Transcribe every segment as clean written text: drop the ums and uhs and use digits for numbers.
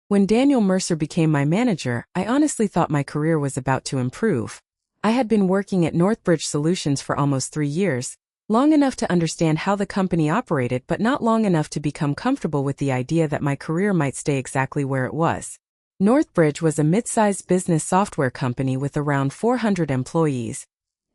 When Daniel Mercer became my manager, I honestly thought my career was about to improve. I had been working at Northbridge Solutions for almost 3 years, long enough to understand how the company operated but not long enough to become comfortable with the idea that my career might stay exactly where it was. Northbridge was a mid-sized business software company with around 400 employees,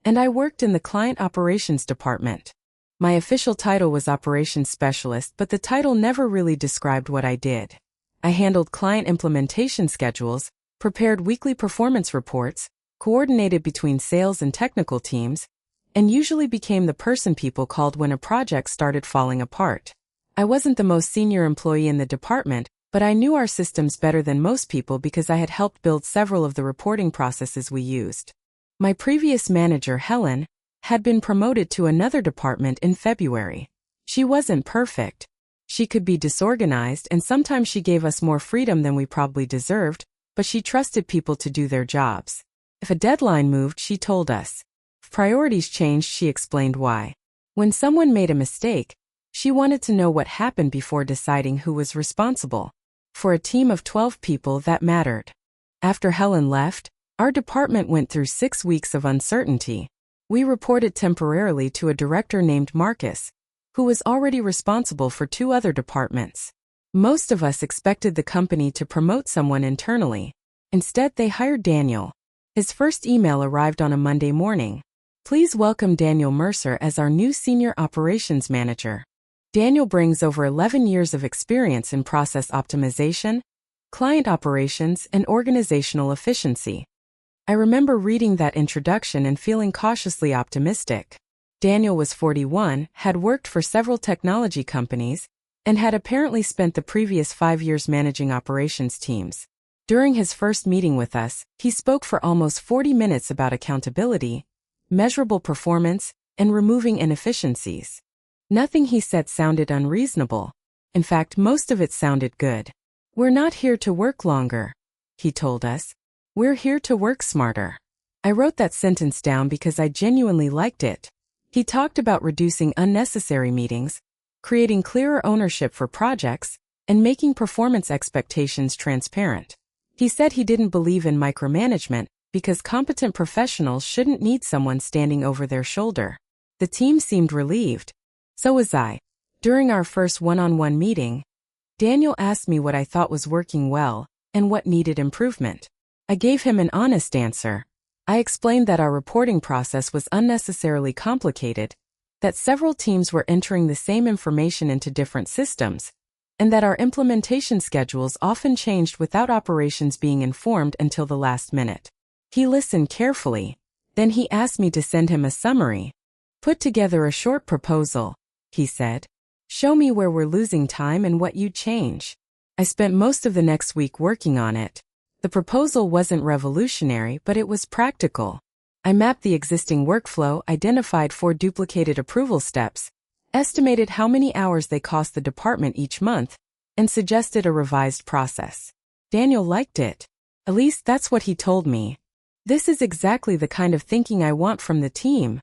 and I worked in the client operations department. My official title was operations specialist, but the title never really described what I did. I handled client implementation schedules, prepared weekly performance reports, coordinated between sales and technical teams, and usually became the person people called when a project started falling apart. I wasn't the most senior employee in the department, but I knew our systems better than most people because I had helped build several of the reporting processes we used. My previous manager, Helen, had been promoted to another department in February. She wasn't perfect. She could be disorganized and sometimes she gave us more freedom than we probably deserved, but she trusted people to do their jobs. If a deadline moved, she told us. If priorities changed, she explained why. When someone made a mistake, she wanted to know what happened before deciding who was responsible. For a team of 12 people, that mattered. After Helen left, our department went through 6 weeks of uncertainty. We reported temporarily to a director named Marcus, who was already responsible for 2 other departments. Most of us expected the company to promote someone internally. Instead, they hired Daniel. His first email arrived on a Monday morning. Please welcome Daniel Mercer as our new senior operations manager. Daniel brings over 11 years of experience in process optimization, client operations, and organizational efficiency. I remember reading that introduction and feeling cautiously optimistic. Daniel was 41, had worked for several technology companies, and had apparently spent the previous 5 years managing operations teams. During his first meeting with us, he spoke for almost 40 minutes about accountability, measurable performance, and removing inefficiencies. Nothing he said sounded unreasonable. In fact, most of it sounded good. We're not here to work longer, he told us. We're here to work smarter. I wrote that sentence down because I genuinely liked it. He talked about reducing unnecessary meetings, creating clearer ownership for projects, and making performance expectations transparent. He said he didn't believe in micromanagement because competent professionals shouldn't need someone standing over their shoulder. The team seemed relieved. So was I. During our first one-on-one meeting, Daniel asked me what I thought was working well and what needed improvement. I gave him an honest answer. I explained that our reporting process was unnecessarily complicated, that several teams were entering the same information into different systems, and that our implementation schedules often changed without operations being informed until the last minute. He listened carefully. Then he asked me to send him a summary. Put together a short proposal, he said. Show me where we're losing time and what you'd change. I spent most of the next week working on it. The proposal wasn't revolutionary, but it was practical. I mapped the existing workflow, identified 4 duplicated approval steps, estimated how many hours they cost the department each month, and suggested a revised process. Daniel liked it. At least that's what he told me. This is exactly the kind of thinking I want from the team,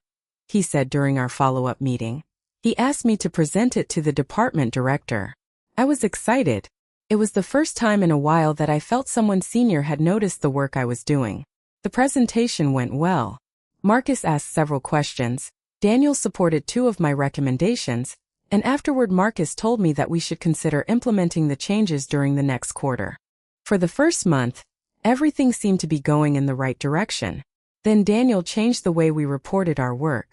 he said during our follow-up meeting. He asked me to present it to the department director. I was excited. It was the first time in a while that I felt someone senior had noticed the work I was doing. The presentation went well. Marcus asked several questions. Daniel supported 2 of my recommendations, and afterward Marcus told me that we should consider implementing the changes during the next quarter. For the first month, everything seemed to be going in the right direction. Then Daniel changed the way we reported our work.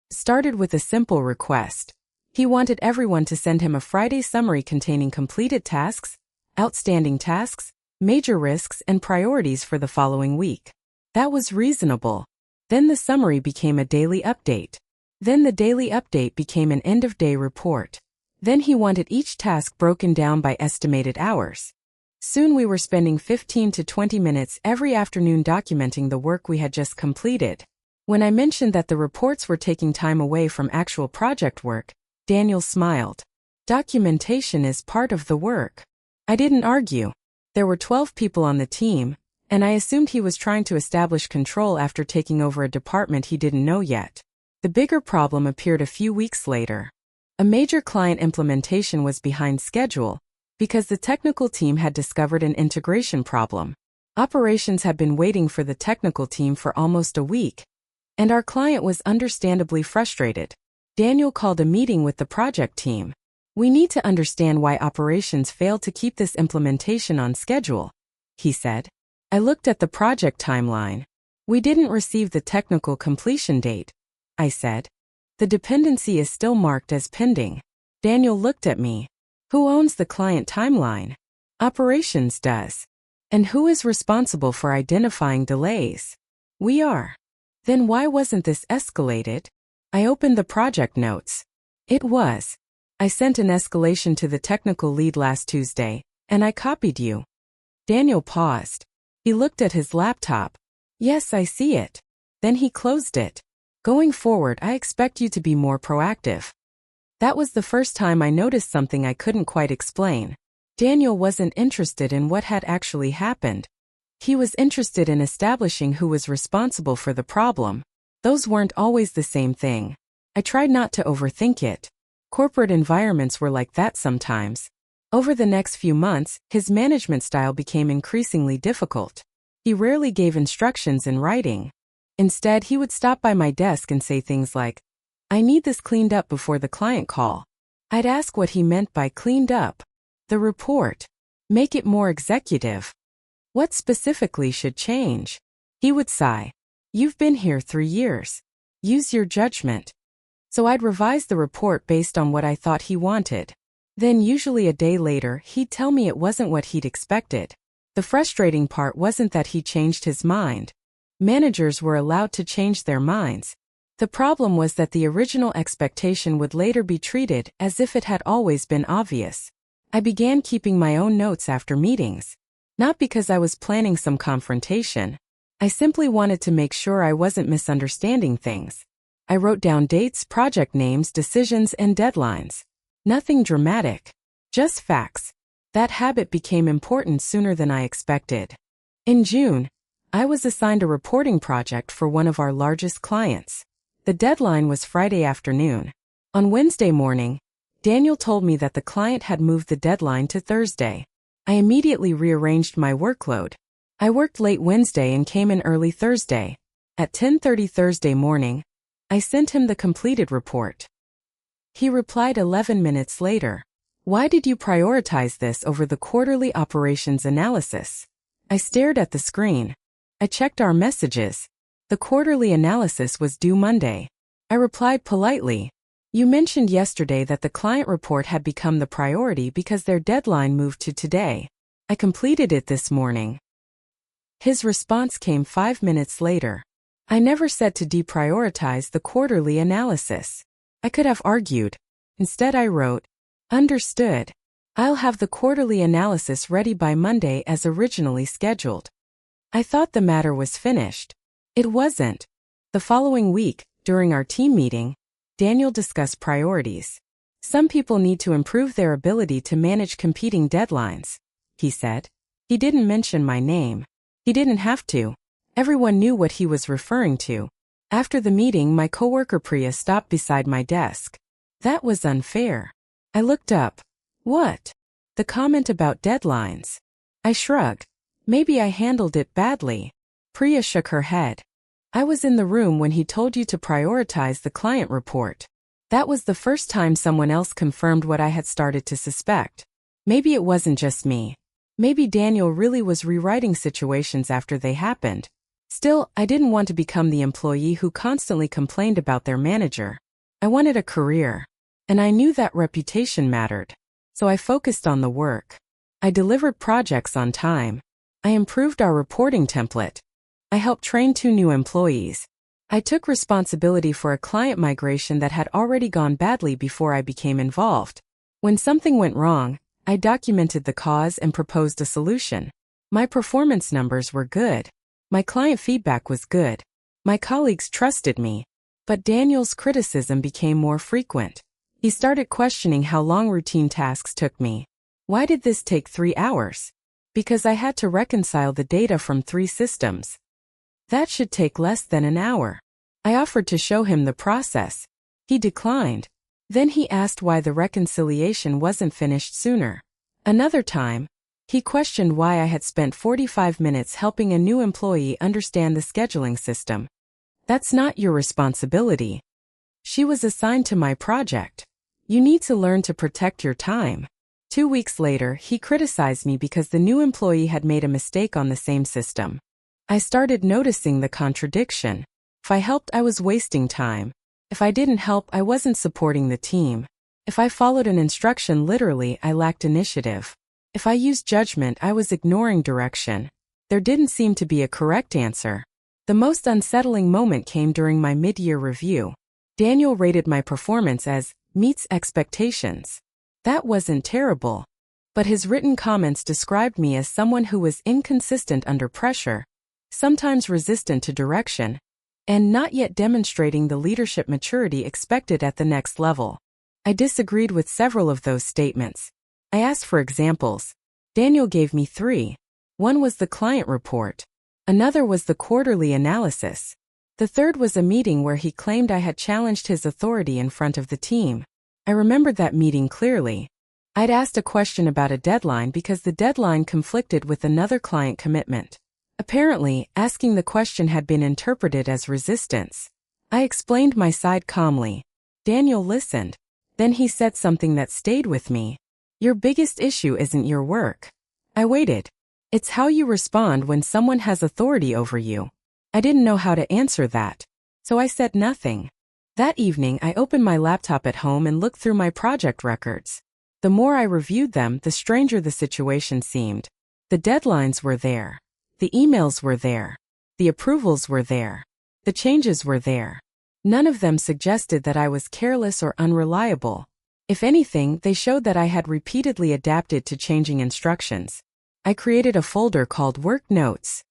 Started with a simple request. He wanted everyone to send him a Friday summary containing completed tasks, outstanding tasks, major risks, and priorities for the following week. That was reasonable. Then the summary became a daily update. Then the daily update became an end-of-day report. Then he wanted each task broken down by estimated hours. Soon we were spending 15 to 20 minutes every afternoon documenting the work we had just completed. When I mentioned that the reports were taking time away from actual project work, Daniel smiled. Documentation is part of the work. I didn't argue. There were 12 people on the team, and I assumed he was trying to establish control after taking over a department he didn't know yet. The bigger problem appeared a few weeks later. A major client implementation was behind schedule, Because the technical team had discovered an integration problem. Operations had been waiting for the technical team for almost a week, and our client was understandably frustrated. Daniel called a meeting with the project team. We need to understand why operations failed to keep this implementation on schedule, he said. I looked at the project timeline. We didn't receive the technical completion date, I said. The dependency is still marked as pending. Daniel looked at me. Who owns the client timeline? Operations does. And who is responsible for identifying delays? We are. Then why wasn't this escalated? I opened the project notes. It was. I sent an escalation to the technical lead last Tuesday, and I copied you. Daniel paused. He looked at his laptop. Yes, I see it. Then he closed it. Going forward, I expect you to be more proactive. That was the first time I noticed something I couldn't quite explain. Daniel wasn't interested in what had actually happened. He was interested in establishing who was responsible for the problem. Those weren't always the same thing. I tried not to overthink it. Corporate environments were like that sometimes. Over the next few months, his management style became increasingly difficult. He rarely gave instructions in writing. Instead, he would stop by my desk and say things like, I need this cleaned up before the client call. I'd ask what he meant by cleaned up. The report. Make it more executive. What specifically should change? He would sigh. You've been here 3 years. Use your judgment. So I'd revise the report based on what I thought he wanted. Then usually a day later, he'd tell me it wasn't what he'd expected. The frustrating part wasn't that he changed his mind. Managers were allowed to change their minds. The problem was that the original expectation would later be treated as if it had always been obvious. I began keeping my own notes after meetings. Not because I was planning some confrontation. I simply wanted to make sure I wasn't misunderstanding things. I wrote down dates, project names, decisions, and deadlines. Nothing dramatic. Just facts. That habit became important sooner than I expected. In June, I was assigned a reporting project for one of our largest clients. The deadline was Friday afternoon. On Wednesday morning, Daniel told me that the client had moved the deadline to Thursday. I immediately rearranged my workload. I worked late Wednesday and came in early Thursday. At 10:30 Thursday morning, I sent him the completed report. He replied 11 minutes later. Why did you prioritize this over the quarterly operations analysis? I stared at the screen. I checked our messages. The quarterly analysis was due Monday. I replied politely. You mentioned yesterday that the client report had become the priority because their deadline moved to today. I completed it this morning. His response came 5 minutes later. I never said to deprioritize the quarterly analysis. I could have argued. Instead I wrote, Understood. I'll have the quarterly analysis ready by Monday as originally scheduled. I thought the matter was finished. It wasn't. The following week, during our team meeting, Daniel discussed priorities. Some people need to improve their ability to manage competing deadlines, he said. He didn't mention my name. He didn't have to. Everyone knew what he was referring to. After the meeting, my coworker Priya stopped beside my desk. That was unfair. I looked up. What? The comment about deadlines. I shrugged. Maybe I handled it badly. Priya shook her head. I was in the room when he told you to prioritize the client report. That was the first time someone else confirmed what I had started to suspect. Maybe it wasn't just me. Maybe Daniel really was rewriting situations after they happened. Still, I didn't want to become the employee who constantly complained about their manager. I wanted a career. And I knew that reputation mattered. So I focused on the work. I delivered projects on time. I improved our reporting template. I helped train 2 new employees. I took responsibility for a client migration that had already gone badly before I became involved. When something went wrong, I documented the cause and proposed a solution. My performance numbers were good. My client feedback was good. My colleagues trusted me. But Daniel's criticism became more frequent. He started questioning how long routine tasks took me. Why did this take 3 hours? Because I had to reconcile the data from 3 systems. That should take less than an hour. I offered to show him the process. He declined. Then he asked why the reconciliation wasn't finished sooner. Another time, he questioned why I had spent 45 minutes helping a new employee understand the scheduling system. That's not your responsibility. She was assigned to my project. You need to learn to protect your time. 2 weeks later, he criticized me because the new employee had made a mistake on the same system. I started noticing the contradiction. If I helped, I was wasting time. If I didn't help, I wasn't supporting the team. If I followed an instruction literally, I lacked initiative. If I used judgment, I was ignoring direction. There didn't seem to be a correct answer. The most unsettling moment came during my mid-year review. Daniel rated my performance as meets expectations. That wasn't terrible. But his written comments described me as someone who was inconsistent under pressure, sometimes resistant to direction, and not yet demonstrating the leadership maturity expected at the next level. I disagreed with several of those statements. I asked for examples. Daniel gave me 3. One was the client report. Another was the quarterly analysis. The third was a meeting where he claimed I had challenged his authority in front of the team. I remembered that meeting clearly. I'd asked a question about a deadline because the deadline conflicted with another client commitment. Apparently, asking the question had been interpreted as resistance. I explained my side calmly. Daniel listened. Then he said something that stayed with me. Your biggest issue isn't your work. I waited. It's how you respond when someone has authority over you. I didn't know how to answer that, so I said nothing. That evening, I opened my laptop at home and looked through my project records. The more I reviewed them, the stranger the situation seemed. The deadlines were there. The emails were there. The approvals were there. The changes were there. None of them suggested that I was careless or unreliable. If anything, they showed that I had repeatedly adapted to changing instructions. I created a folder called Work Notes.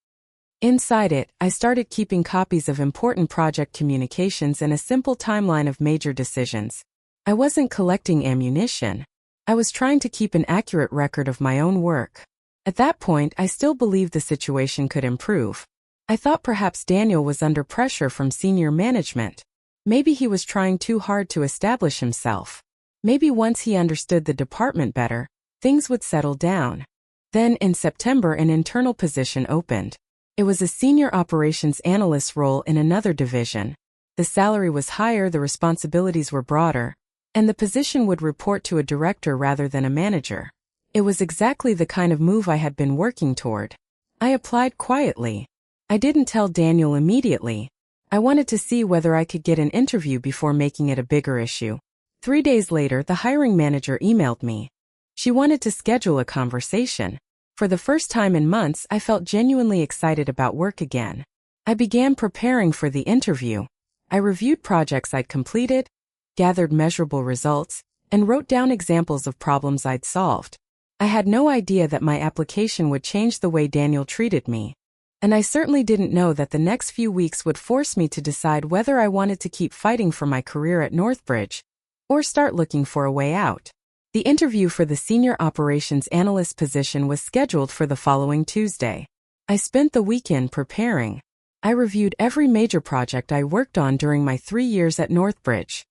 Inside it, I started keeping copies of important project communications and a simple timeline of major decisions. I wasn't collecting ammunition. I was trying to keep an accurate record of my own work. At that point, I still believed the situation could improve. I thought perhaps Daniel was under pressure from senior management. Maybe he was trying too hard to establish himself. Maybe once he understood the department better, things would settle down. Then, in September, an internal position opened. It was a senior operations analyst role in another division. The salary was higher, the responsibilities were broader, and the position would report to a director rather than a manager. It was exactly the kind of move I had been working toward. I applied quietly. I didn't tell Daniel immediately. I wanted to see whether I could get an interview before making it a bigger issue. 3 days later, the hiring manager emailed me. She wanted to schedule a conversation. For the first time in months, I felt genuinely excited about work again. I began preparing for the interview. I reviewed projects I'd completed, gathered measurable results, and wrote down examples of problems I'd solved. I had no idea that my application would change the way Daniel treated me. And I certainly didn't know that the next few weeks would force me to decide whether I wanted to keep fighting for my career at Northbridge or start looking for a way out. The interview for the senior operations analyst position was scheduled for the following Tuesday. I spent the weekend preparing. I reviewed every major project I worked on during my 3 years at Northbridge.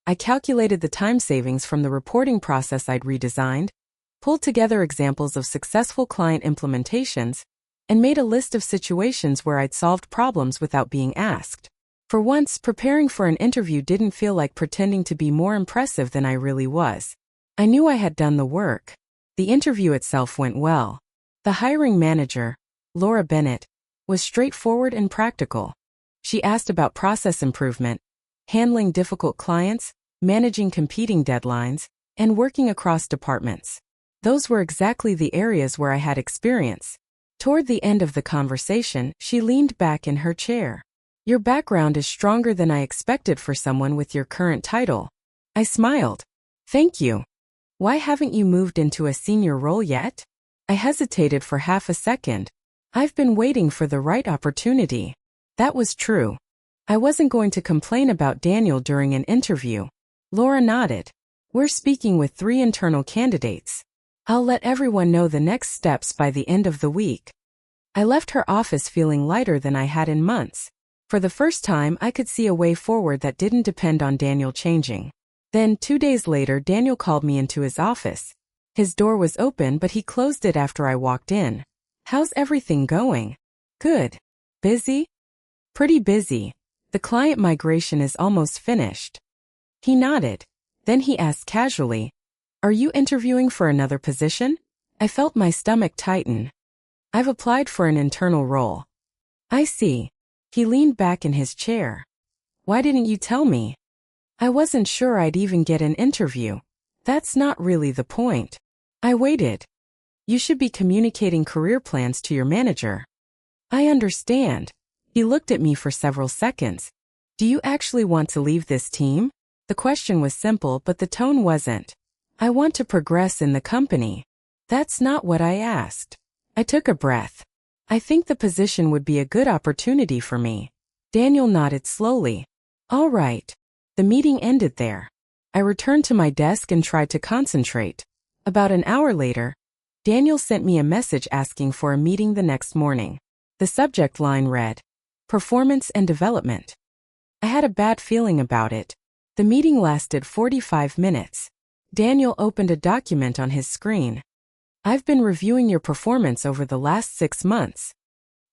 I calculated the time savings from the reporting process I'd redesigned, pulled together examples of successful client implementations, and made a list of situations where I'd solved problems without being asked. For once, preparing for an interview didn't feel like pretending to be more impressive than I really was. I knew I had done the work. The interview itself went well. The hiring manager, Laura Bennett, was straightforward and practical. She asked about process improvement, handling difficult clients, managing competing deadlines, and working across departments. Those were exactly the areas where I had experience. Toward the end of the conversation, she leaned back in her chair. Your background is stronger than I expected for someone with your current title. I smiled. Thank you. Why haven't you moved into a senior role yet? I hesitated for half a second. I've been waiting for the right opportunity. That was true. I wasn't going to complain about Daniel during an interview. Laura nodded. We're speaking with 3 internal candidates. I'll let everyone know the next steps by the end of the week. I left her office feeling lighter than I had in months. For the first time, I could see a way forward that didn't depend on Daniel changing. Then, 2 days later, Daniel called me into his office. His door was open, but he closed it after I walked in. How's everything going? Good. Busy? Pretty busy. The client migration is almost finished. He nodded. Then he asked casually, "Are you interviewing for another position?" I felt my stomach tighten. "I've applied for an internal role." I see. He leaned back in his chair. "Why didn't you tell me?" "I wasn't sure I'd even get an interview." "That's not really the point." I waited. "You should be communicating career plans to your manager." "I understand." He looked at me for several seconds. "Do you actually want to leave this team?" The question was simple, but the tone wasn't. "I want to progress in the company." That's not what I asked. I took a breath. "I think the position would be a good opportunity for me." Daniel nodded slowly. "All right." The meeting ended there. I returned to my desk and tried to concentrate. About an hour later, Daniel sent me a message asking for a meeting the next morning. The subject line read, "Performance and Development." I had a bad feeling about it. The meeting lasted 45 minutes. Daniel opened a document on his screen. "I've been reviewing your performance over the last 6 months."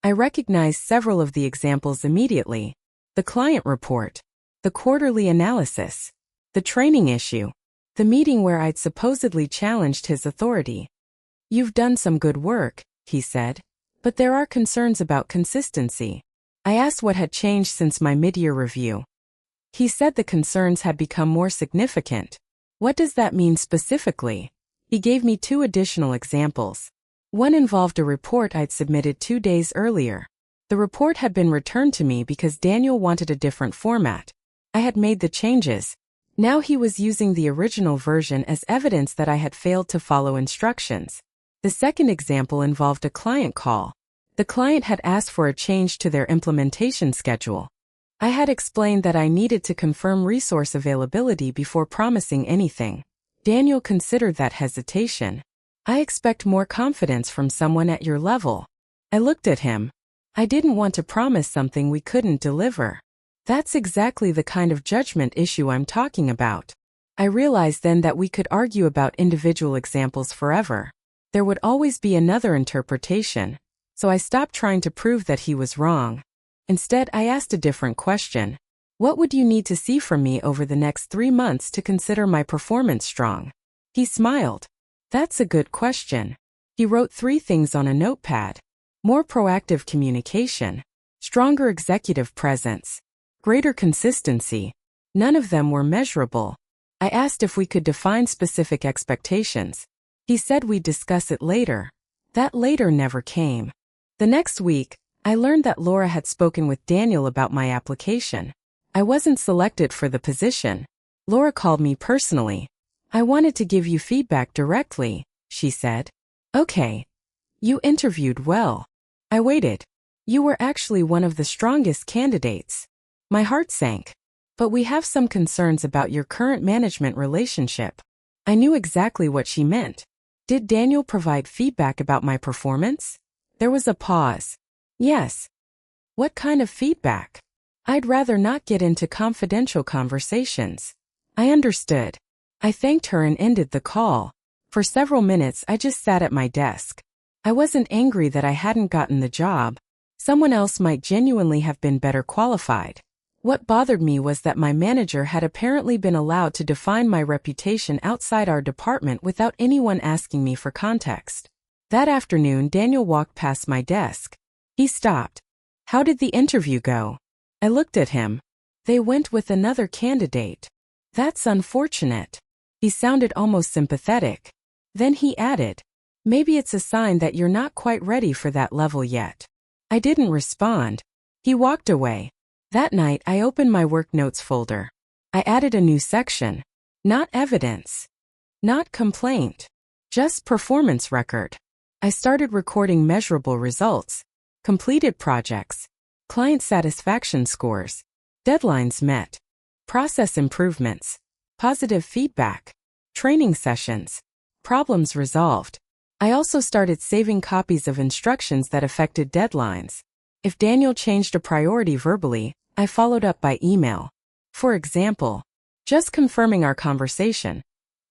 I recognized several of the examples immediately. The client report, the quarterly analysis, the training issue, the meeting where I'd supposedly challenged his authority. "You've done some good work," he said, "but there are concerns about consistency." I asked what had changed since my mid-year review. He said the concerns had become more significant. "What does that mean specifically?" He gave me 2 additional examples. One involved a report I'd submitted 2 days earlier. The report had been returned to me because Daniel wanted a different format. I had made the changes. Now he was using the original version as evidence that I had failed to follow instructions. The second example involved a client call. The client had asked for a change to their implementation schedule. I had explained that I needed to confirm resource availability before promising anything. Daniel considered that hesitation. "I expect more confidence from someone at your level." I looked at him. I didn't want to promise something we couldn't deliver. That's exactly the kind of judgment issue I'm talking about. I realized then that we could argue about individual examples forever. There would always be another interpretation, so I stopped trying to prove that he was wrong. Instead, I asked a different question. "What would you need to see from me over the next 3 months to consider my performance strong?" He smiled. "That's a good question." He wrote 3 things on a notepad. More proactive communication, stronger executive presence, greater consistency. None of them were measurable. I asked if we could define specific expectations. He said we'd discuss it later. That later never came. The next week, I learned that Laura had spoken with Daniel about my application. I wasn't selected for the position. Laura called me personally. "I wanted to give you feedback directly," she said. "Okay. You interviewed well." I waited. "You were actually one of the strongest candidates." My heart sank. "But we have some concerns about your current management relationship." I knew exactly what she meant. Did Daniel provide feedback about my performance? There was a pause. "Yes." "What kind of feedback?" "I'd rather not get into confidential conversations." I understood. I thanked her and ended the call. For several minutes I just sat at my desk. I wasn't angry that I hadn't gotten the job. Someone else might genuinely have been better qualified. What bothered me was that my manager had apparently been allowed to define my reputation outside our department without anyone asking me for context. That afternoon, Daniel walked past my desk. He stopped. "How did the interview go?" I looked at him. "They went with another candidate." "That's unfortunate." He sounded almost sympathetic. Then he added, "Maybe it's a sign that you're not quite ready for that level yet." I didn't respond. He walked away. That night, I opened my work notes folder. I added a new section. Not evidence. Not complaint. Just performance record. I started recording measurable results. Completed projects. Client satisfaction scores. Deadlines met. Process improvements. Positive feedback. Training sessions. Problems resolved. I also started saving copies of instructions that affected deadlines. If Daniel changed a priority verbally, I followed up by email. For example, "Just confirming our conversation.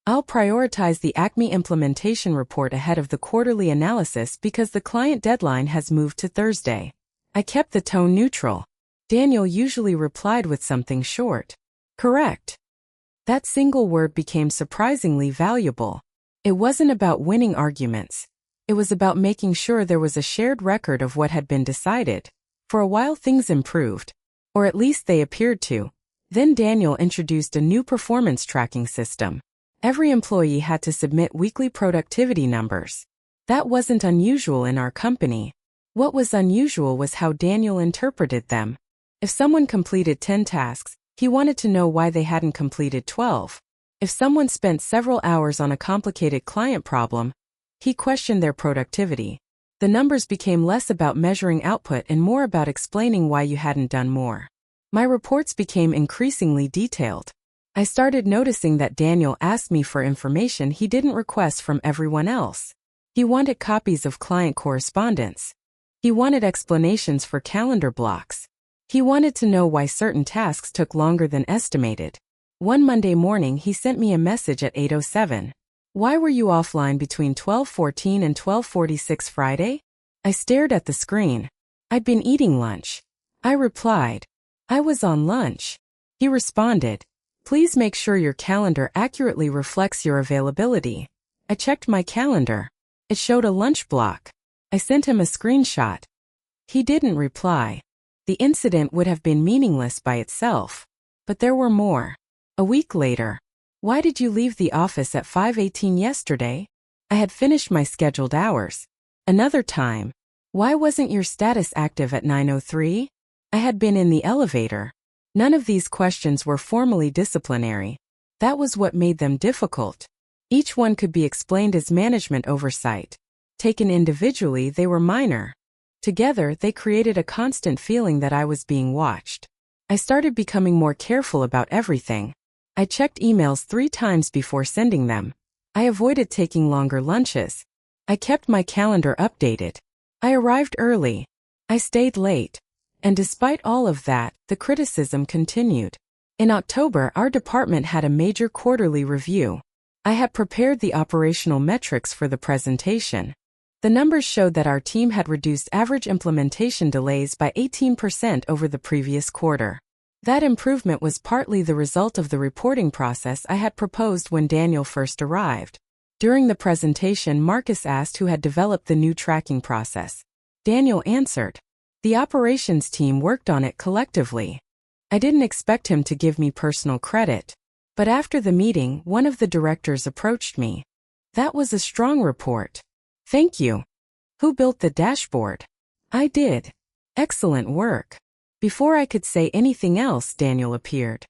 I'll prioritize the Acme implementation report ahead of the quarterly analysis because the client deadline has moved to Thursday. I kept the tone neutral. Daniel usually replied with something short. Correct. That single word became surprisingly valuable. It wasn't about winning arguments. It was about making sure there was a shared record of what had been decided. For a while things improved. Or at least they appeared to. Then Daniel introduced a new performance tracking system. Every employee had to submit weekly productivity numbers. That wasn't unusual in our company. What was unusual was how Daniel interpreted them. If someone completed 10 tasks, he wanted to know why they hadn't completed 12. If someone spent several hours on a complicated client problem, he questioned their productivity. The numbers became less about measuring output and more about explaining why you hadn't done more. My reports became increasingly detailed. I started noticing that Daniel asked me for information he didn't request from everyone else. He wanted copies of client correspondence. He wanted explanations for calendar blocks. He wanted to know why certain tasks took longer than estimated. One Monday morning he sent me a message at 8:07. Why were you offline between 12:14 and 12:46 Friday? I stared at the screen. I'd been eating lunch. I replied, I was on lunch. He responded, please make sure your calendar accurately reflects your availability. I checked my calendar. It showed a lunch block. I sent him a screenshot. He didn't reply. The incident would have been meaningless by itself. But there were more. A week later. Why did you leave the office at 5:18 yesterday? I had finished my scheduled hours. Another time. Why wasn't your status active at 9:03? I had been in the elevator. None of these questions were formally disciplinary. That was what made them difficult. Each one could be explained as management oversight. Taken individually, they were minor. Together, they created a constant feeling that I was being watched. I started becoming more careful about everything. I checked emails 3 times before sending them. I avoided taking longer lunches. I kept my calendar updated. I arrived early. I stayed late. And despite all of that, the criticism continued. In October, our department had a major quarterly review. I had prepared the operational metrics for the presentation. The numbers showed that our team had reduced average implementation delays by 18% over the previous quarter. That improvement was partly the result of the reporting process I had proposed when Daniel first arrived. During the presentation, Marcus asked who had developed the new tracking process. Daniel answered. The operations team worked on it collectively. I didn't expect him to give me personal credit. But after the meeting, one of the directors approached me. That was a strong report. Thank you. Who built the dashboard? I did. Excellent work. Before I could say anything else, Daniel appeared.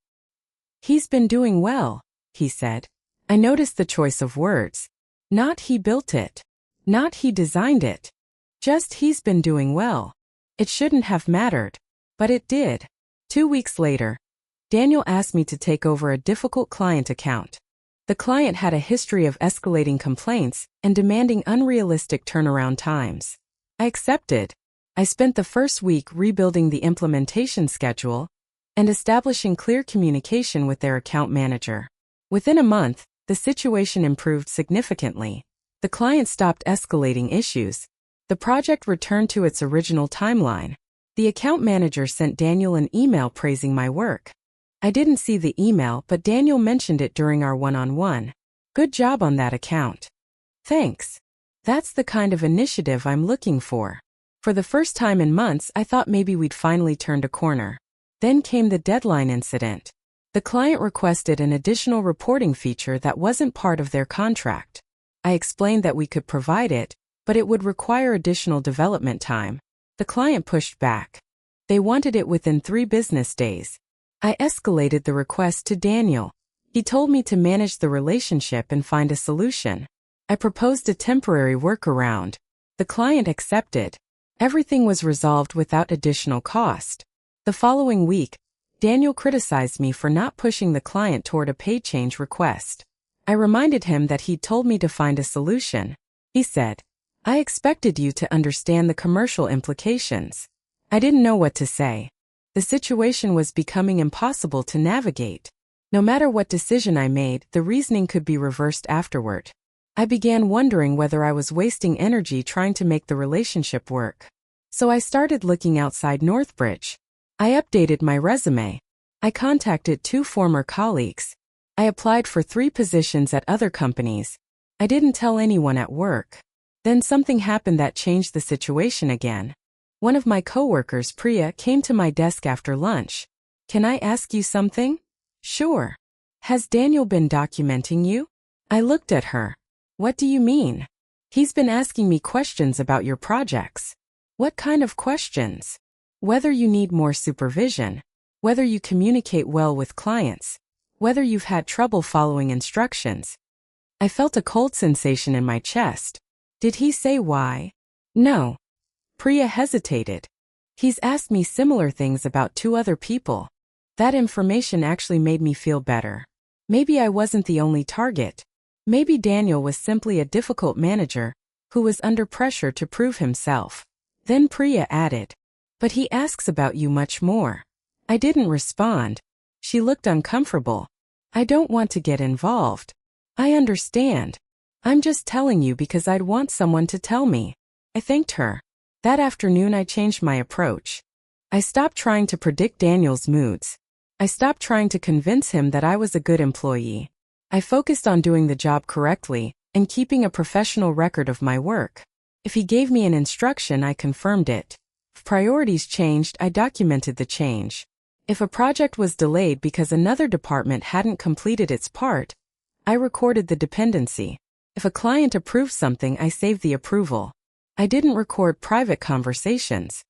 He's been doing well, he said. I noticed the choice of words. Not he built it. Not he designed it. Just he's been doing well. It shouldn't have mattered. But it did. 2 weeks later, Daniel asked me to take over a difficult client account. The client had a history of escalating complaints and demanding unrealistic turnaround times. I accepted. I spent the first week rebuilding the implementation schedule and establishing clear communication with their account manager. Within a month, the situation improved significantly. The client stopped escalating issues. The project returned to its original timeline. The account manager sent Daniel an email praising my work. I didn't see the email, but Daniel mentioned it during our one-on-one. Good job on that account. Thanks. That's the kind of initiative I'm looking for. For the first time in months, I thought maybe we'd finally turned a corner. Then came the deadline incident. The client requested an additional reporting feature that wasn't part of their contract. I explained that we could provide it, but it would require additional development time. The client pushed back. They wanted it within 3 business days. I escalated the request to Daniel. He told me to manage the relationship and find a solution. I proposed a temporary workaround. The client accepted. Everything was resolved without additional cost. The following week, Daniel criticized me for not pushing the client toward a pay change request. I reminded him that he'd told me to find a solution. He said, I expected you to understand the commercial implications. I didn't know what to say. The situation was becoming impossible to navigate. No matter what decision I made, the reasoning could be reversed afterward. I began wondering whether I was wasting energy trying to make the relationship work. So I started looking outside Northbridge. I updated my resume. I contacted 2 former colleagues. I applied for 3 positions at other companies. I didn't tell anyone at work. Then something happened that changed the situation again. One of my coworkers, Priya, came to my desk after lunch. "Can I ask you something?" "Sure." "Has Daniel been documenting you?" I looked at her. "What do you mean?" "He's been asking me questions about your projects." "What kind of questions?" "Whether you need more supervision, whether you communicate well with clients, whether you've had trouble following instructions." I felt a cold sensation in my chest. Did he say why? No. Priya hesitated. "He's asked me similar things about 2 other people." That information actually made me feel better. Maybe I wasn't the only target. Maybe Daniel was simply a difficult manager who was under pressure to prove himself. Then Priya added, "But he asks about you much more." I didn't respond. She looked uncomfortable. "I don't want to get involved." "I understand. I'm just telling you because I'd want someone to tell me." I thanked her. That afternoon I changed my approach. I stopped trying to predict Daniel's moods. I stopped trying to convince him that I was a good employee. I focused on doing the job correctly and keeping a professional record of my work. If he gave me an instruction, I confirmed it. If priorities changed, I documented the change. If a project was delayed because another department hadn't completed its part, I recorded the dependency. If a client approved something, I saved the approval. I didn't record private conversations.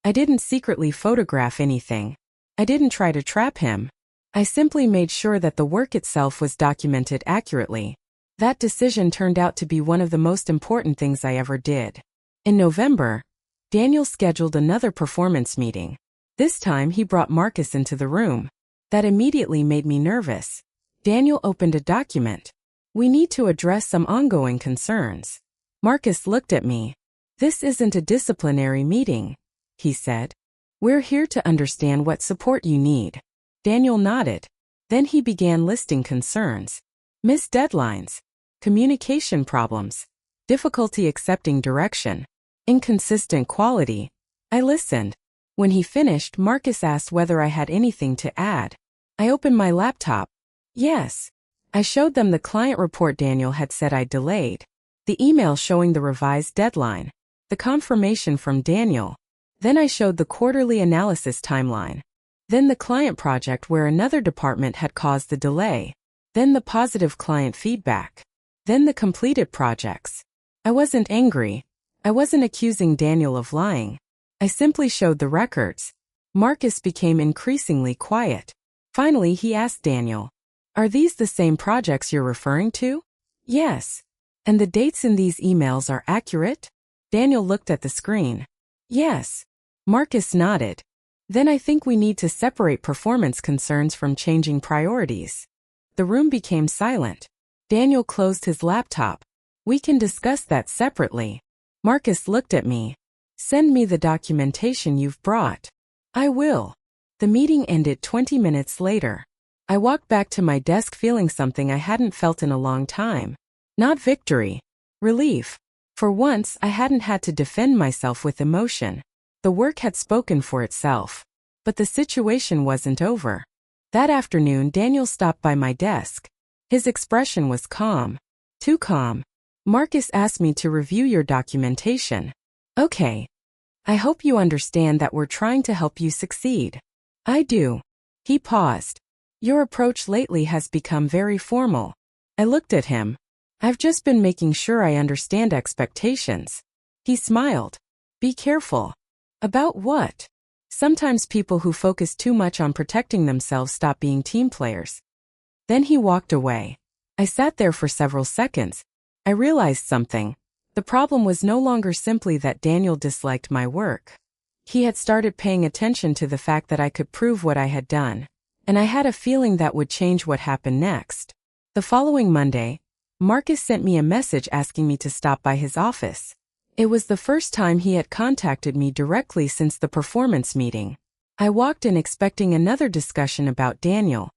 I didn't secretly photograph anything. I didn't try to trap him. I simply made sure that the work itself was documented accurately. That decision turned out to be one of the most important things I ever did. In November, Daniel scheduled another performance meeting. This time he brought Marcus into the room. That immediately made me nervous. Daniel opened a document. "We need to address some ongoing concerns." Marcus looked at me. "This isn't a disciplinary meeting," he said. "We're here to understand what support you need." Daniel nodded. Then he began listing concerns. Missed deadlines, communication problems, difficulty accepting direction, inconsistent quality. I listened. When he finished, Marcus asked whether I had anything to add. I opened my laptop. Yes. I showed them the client report Daniel had said I'd delayed, the email showing the revised deadline, the confirmation from Daniel. Then I showed the quarterly analysis timeline. Then the client project where another department had caused the delay. Then the positive client feedback. Then the completed projects. I wasn't angry. I wasn't accusing Daniel of lying. I simply showed the records. Marcus became increasingly quiet. Finally, he asked Daniel, "Are these the same projects you're referring to?" "Yes." "And the dates in these emails are accurate?" Daniel looked at the screen. "Yes." Marcus nodded. "Then I think we need to separate performance concerns from changing priorities." The room became silent. Daniel closed his laptop. "We can discuss that separately." Marcus looked at me. "Send me the documentation you've brought." "I will." The meeting ended 20 minutes later. I walked back to my desk feeling something I hadn't felt in a long time. Not victory. Relief. For once, I hadn't had to defend myself with emotion. The work had spoken for itself. But the situation wasn't over. That afternoon, Daniel stopped by my desk. His expression was calm. Too calm. "Marcus asked me to review your documentation." "Okay. I hope you understand that we're trying to help you succeed." "I do." He paused. "Your approach lately has become very formal." I looked at him. "I've just been making sure I understand expectations." He smiled. "Be careful." "About what?" "Sometimes people who focus too much on protecting themselves stop being team players." Then he walked away. I sat there for several seconds. I realized something. The problem was no longer simply that Daniel disliked my work. He had started paying attention to the fact that I could prove what I had done. And I had a feeling that would change what happened next. The following Monday, Marcus sent me a message asking me to stop by his office. It was the first time he had contacted me directly since the performance meeting. I walked in expecting another discussion about Daniel.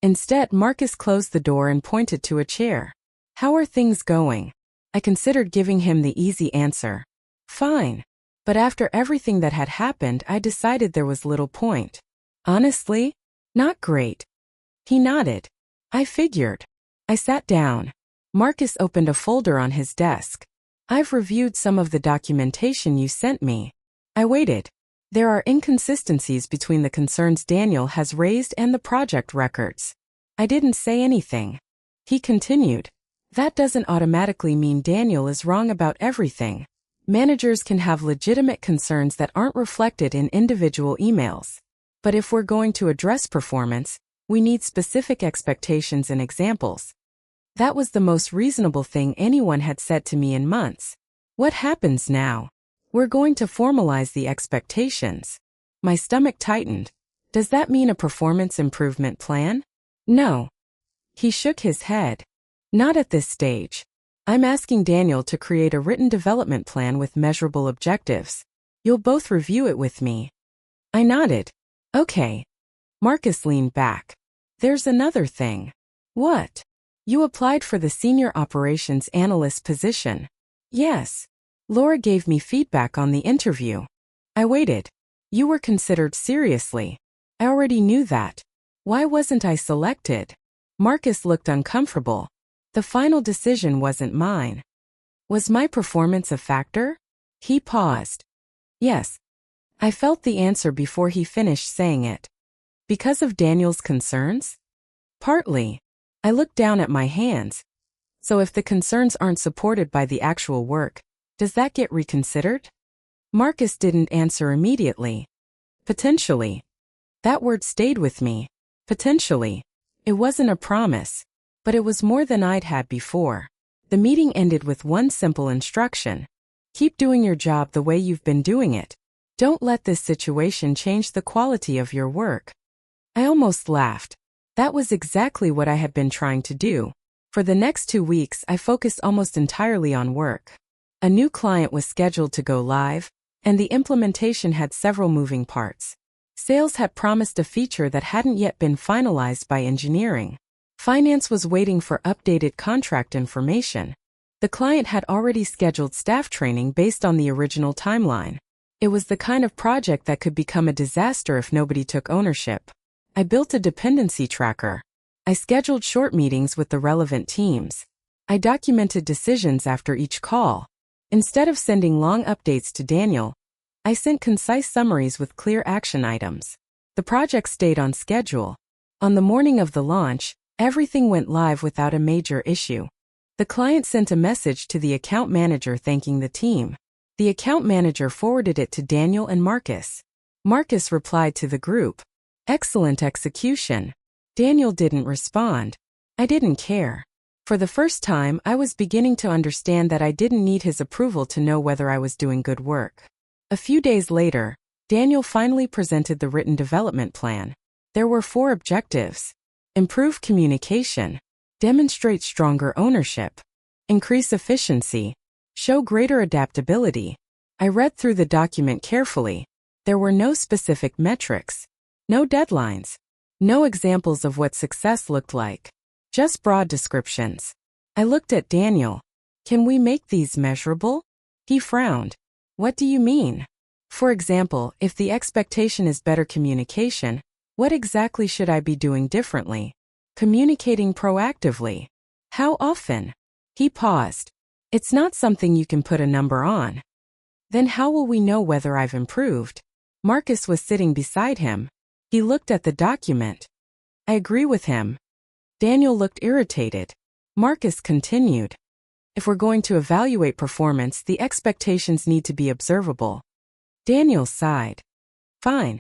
Instead, Marcus closed the door and pointed to a chair. "How are things going?" I considered giving him the easy answer. "Fine." But after everything that had happened, I decided there was little point. "Honestly? Not great." He nodded. "I figured." I sat down. Marcus opened a folder on his desk. "I've reviewed some of the documentation you sent me." I waited. "There are inconsistencies between the concerns Daniel has raised and the project records." I didn't say anything. He continued. "That doesn't automatically mean Daniel is wrong about everything. Managers can have legitimate concerns that aren't reflected in individual emails. But if we're going to address performance, we need specific expectations and examples." That was the most reasonable thing anyone had said to me in months. "What happens now?" "We're going to formalize the expectations." My stomach tightened. "Does that mean a performance improvement plan?" "No." He shook his head. "Not at this stage. I'm asking Daniel to create a written development plan with measurable objectives. You'll both review it with me." I nodded. "Okay." Marcus leaned back. "There's another thing." "What?" "You applied for the senior operations analyst position." "Yes." "Laura gave me feedback on the interview." I waited. "You were considered seriously." "I already knew that. Why wasn't I selected?" Marcus looked uncomfortable. "The final decision wasn't mine." "Was my performance a factor?" He paused. "Yes." I felt the answer before he finished saying it. "Because of Daniel's concerns?" "Partly." I looked down at my hands. "So if the concerns aren't supported by the actual work, does that get reconsidered?" Marcus didn't answer immediately. "Potentially." That word stayed with me. Potentially. It wasn't a promise. But it was more than I'd had before. The meeting ended with one simple instruction. "Keep doing your job the way you've been doing it. Don't let this situation change the quality of your work." I almost laughed. That was exactly what I had been trying to do. For the next 2 weeks, I focused almost entirely on work. A new client was scheduled to go live, and the implementation had several moving parts. Sales had promised a feature that hadn't yet been finalized by engineering. Finance was waiting for updated contract information. The client had already scheduled staff training based on the original timeline. It was the kind of project that could become a disaster if nobody took ownership. I built a dependency tracker. I scheduled short meetings with the relevant teams. I documented decisions after each call. Instead of sending long updates to Daniel, I sent concise summaries with clear action items. The project stayed on schedule. On the morning of the launch, everything went live without a major issue. The client sent a message to the account manager thanking the team. The account manager forwarded it to Daniel and Marcus. Marcus replied to the group, "Excellent execution." Daniel didn't respond. I didn't care. For the first time, I was beginning to understand that I didn't need his approval to know whether I was doing good work. A few days later, Daniel finally presented the written development plan. There were 4 objectives. Improve communication. Demonstrate stronger ownership. Increase efficiency. Show greater adaptability. I read through the document carefully. There were no specific metrics. No deadlines. No examples of what success looked like. Just broad descriptions. I looked at Daniel. "Can we make these measurable?" He frowned. "What do you mean?" "For example, if the expectation is better communication, what exactly should I be doing differently?" "Communicating proactively." "How often?" He paused. "It's not something you can put a number on." "Then how will we know whether I've improved?" Marcus was sitting beside him. He looked at the document. I agree with him. Daniel looked irritated. Marcus continued. "If we're going to evaluate performance, the expectations need to be observable." Daniel sighed. "Fine."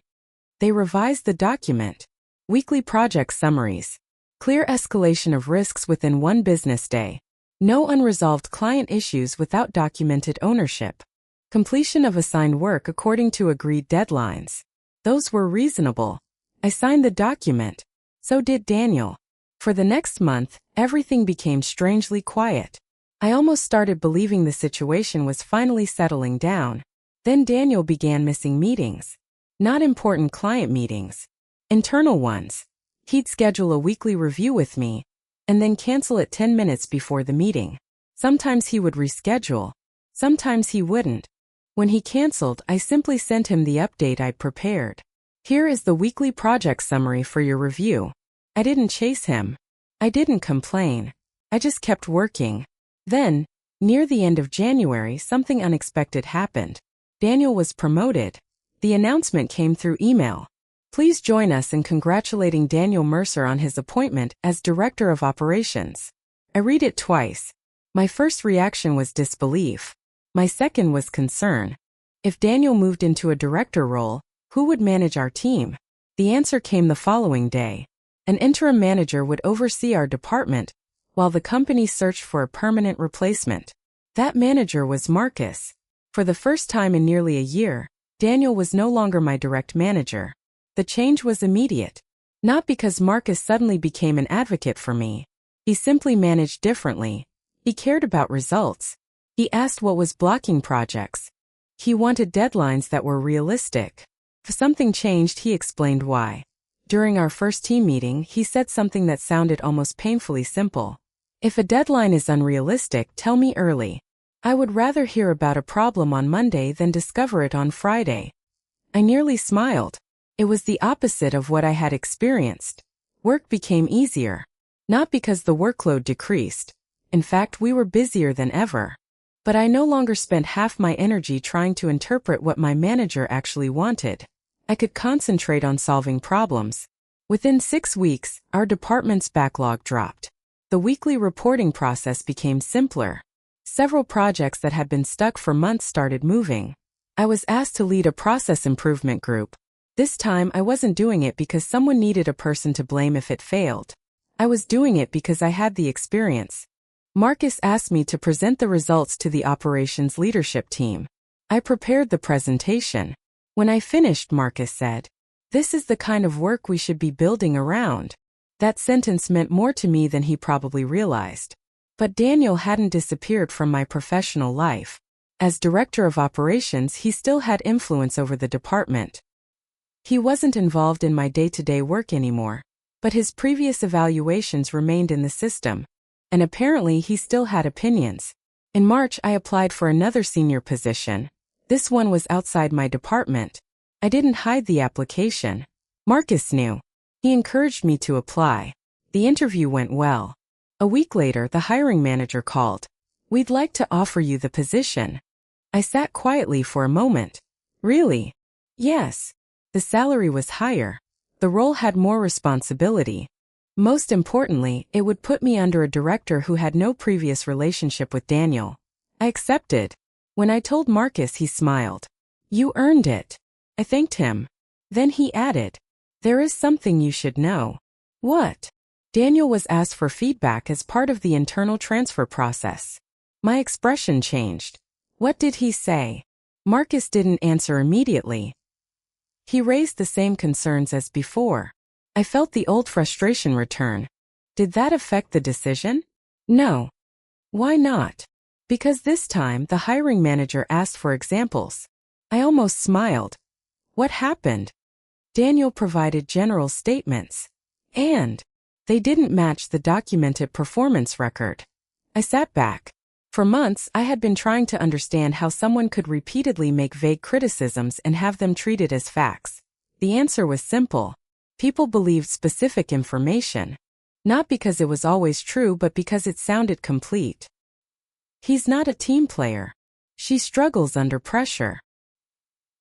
They revised the document. Weekly project summaries. Clear escalation of risks within 1 business day. No unresolved client issues without documented ownership. Completion of assigned work according to agreed deadlines. Those were reasonable. I signed the document. So did Daniel. For the next month, everything became strangely quiet. I almost started believing the situation was finally settling down. Then Daniel began missing meetings. Not important client meetings. Internal ones. He'd schedule a weekly review with me, and then cancel it 10 minutes before the meeting. Sometimes he would reschedule, sometimes he wouldn't. When he canceled, I simply sent him the update I'd prepared. Here is the weekly project summary for your review. I didn't chase him. I didn't complain. I just kept working. Then, near the end of January, something unexpected happened. Daniel was promoted. The announcement came through email. Please join us in congratulating Daniel Mercer on his appointment as Director of Operations. I read it twice. My first reaction was disbelief. My second was concern. If Daniel moved into a director role, who would manage our team? The answer came the following day. An interim manager would oversee our department, while the company searched for a permanent replacement. That manager was Marcus. For the first time in nearly a year, Daniel was no longer my direct manager. The change was immediate. Not because Marcus suddenly became an advocate for me. He simply managed differently. He cared about results. He asked what was blocking projects. He wanted deadlines that were realistic. If something changed, he explained why. During our first team meeting, he said something that sounded almost painfully simple. If a deadline is unrealistic, tell me early. I would rather hear about a problem on Monday than discover it on Friday. I nearly smiled. It was the opposite of what I had experienced. Work became easier. Not because the workload decreased. In fact, we were busier than ever. But I no longer spent half my energy trying to interpret what my manager actually wanted. I could concentrate on solving problems. Within 6 weeks, our department's backlog dropped. The weekly reporting process became simpler. Several projects that had been stuck for months started moving. I was asked to lead a process improvement group. This time, I wasn't doing it because someone needed a person to blame if it failed. I was doing it because I had the experience. Marcus asked me to present the results to the operations leadership team. I prepared the presentation. When I finished, Marcus said, "This is the kind of work we should be building around." That sentence meant more to me than he probably realized. But Daniel hadn't disappeared from my professional life. As Director of Operations, he still had influence over the department. He wasn't involved in my day-to-day work anymore, but his previous evaluations remained in the system. And apparently he still had opinions. In March, I applied for another senior position. This one was outside my department. I didn't hide the application. Marcus knew. He encouraged me to apply. The interview went well. A week later, the hiring manager called. "We'd like to offer you the position." I sat quietly for a moment. Really? Yes. The salary was higher. The role had more responsibility. Most importantly, it would put me under a director who had no previous relationship with Daniel. I accepted. When I told Marcus, he smiled. "You earned it." I thanked him. Then he added, "There is something you should know." What? Daniel was asked for feedback as part of the internal transfer process. My expression changed. What did he say? Marcus didn't answer immediately. He raised the same concerns as before. I felt the old frustration return. Did that affect the decision? No. Why not? Because this time the hiring manager asked for examples. I almost smiled. What happened? Daniel provided general statements. And they didn't match the documented performance record. I sat back. For months, I had been trying to understand how someone could repeatedly make vague criticisms and have them treated as facts. The answer was simple. People believed specific information. Not because it was always true, but because it sounded complete. He's not a team player. She struggles under pressure.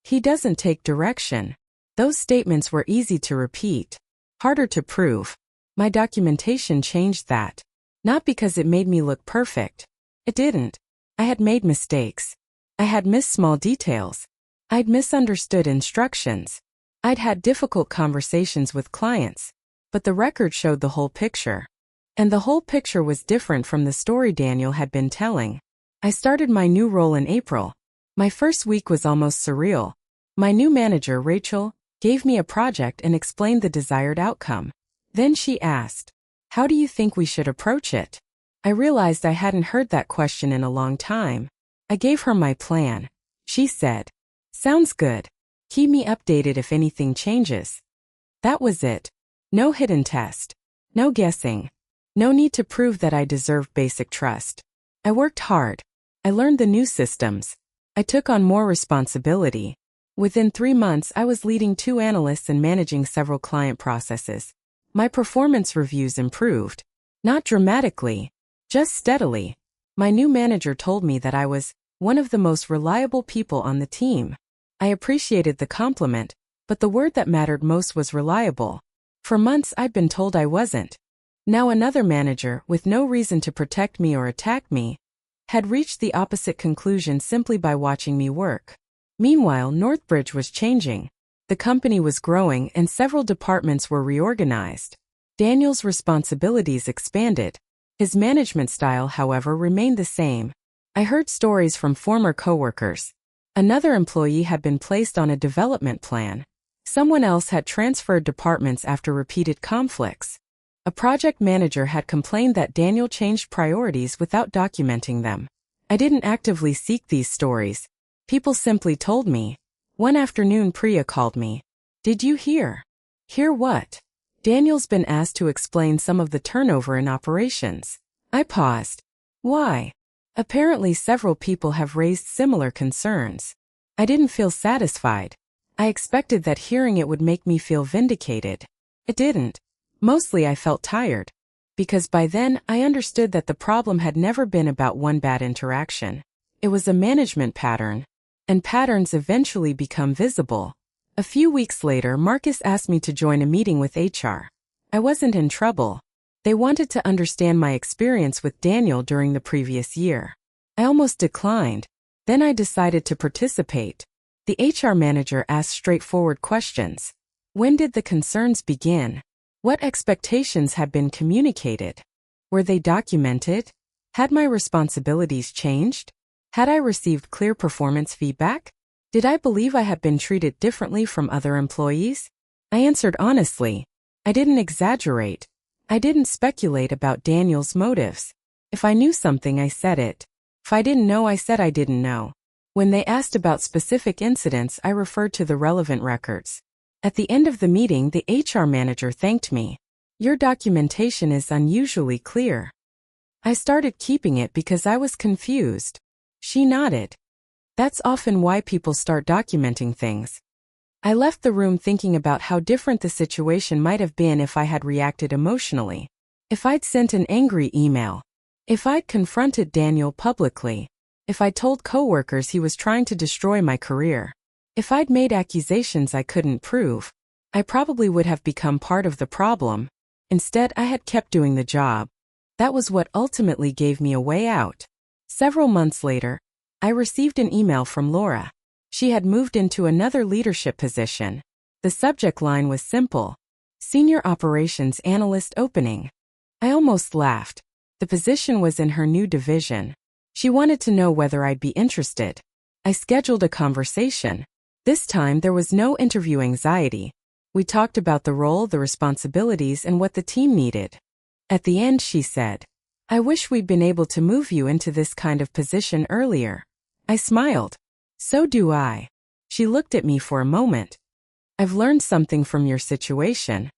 He doesn't take direction. Those statements were easy to repeat, harder to prove. My documentation changed that. Not because it made me look perfect. It didn't. I had made mistakes. I had missed small details. I'd misunderstood instructions. I'd had difficult conversations with clients. But the record showed the whole picture. And the whole picture was different from the story Daniel had been telling. I started my new role in April. My first week was almost surreal. My new manager, Rachel, gave me a project and explained the desired outcome. Then she asked, "How do you think we should approach it?" I realized I hadn't heard that question in a long time. I gave her my plan. She said, "Sounds good. Keep me updated if anything changes." That was it. No hidden test. No guessing. No need to prove that I deserved basic trust. I worked hard. I learned the new systems. I took on more responsibility. Within 3 months, I was leading 2 analysts and managing several client processes. My performance reviews improved. Not dramatically, just steadily. My new manager told me that I was one of the most reliable people on the team. I appreciated the compliment, but the word that mattered most was reliable. For months I'd been told I wasn't. Now another manager, with no reason to protect me or attack me, had reached the opposite conclusion simply by watching me work. Meanwhile, Northbridge was changing. The company was growing and several departments were reorganized. Daniel's responsibilities expanded. His management style, however, remained the same. I heard stories from former coworkers. Another employee had been placed on a development plan. Someone else had transferred departments after repeated conflicts. A project manager had complained that Daniel changed priorities without documenting them. I didn't actively seek these stories. People simply told me. One afternoon Priya called me. "Did you hear?" "Hear what?" "Daniel's been asked to explain some of the turnover in operations." I paused. "Why?" "Apparently several people have raised similar concerns." I didn't feel satisfied. I expected that hearing it would make me feel vindicated. It didn't. Mostly I felt tired. Because by then, I understood that the problem had never been about one bad interaction. It was a management pattern. And patterns eventually become visible. A few weeks later, Marcus asked me to join a meeting with HR. I wasn't in trouble. They wanted to understand my experience with Daniel during the previous year. I almost declined. Then I decided to participate. The HR manager asked straightforward questions. When did the concerns begin? What expectations had been communicated? Were they documented? Had my responsibilities changed? Had I received clear performance feedback? Did I believe I had been treated differently from other employees? I answered honestly. I didn't exaggerate. I didn't speculate about Daniel's motives. If I knew something, I said it. If I didn't know, I said I didn't know. When they asked about specific incidents, I referred to the relevant records. At the end of the meeting, the HR manager thanked me. "Your documentation is unusually clear." I started keeping it because I was confused. She nodded. That's often why people start documenting things. I left the room thinking about how different the situation might have been if I had reacted emotionally. If I'd sent an angry email. If I'd confronted Daniel publicly. If I'd told coworkers he was trying to destroy my career. If I'd made accusations I couldn't prove. I probably would have become part of the problem. Instead, I had kept doing the job. That was what ultimately gave me a way out. Several months later, I received an email from Laura. She had moved into another leadership position. The subject line was simple. Senior Operations Analyst opening. I almost laughed. The position was in her new division. She wanted to know whether I'd be interested. I scheduled a conversation. This time there was no interview anxiety. We talked about the role, the responsibilities, and what the team needed. At the end, she said, "I wish we'd been able to move you into this kind of position earlier." I smiled. "So do I." She looked at me for a moment. "I've learned something from your situation."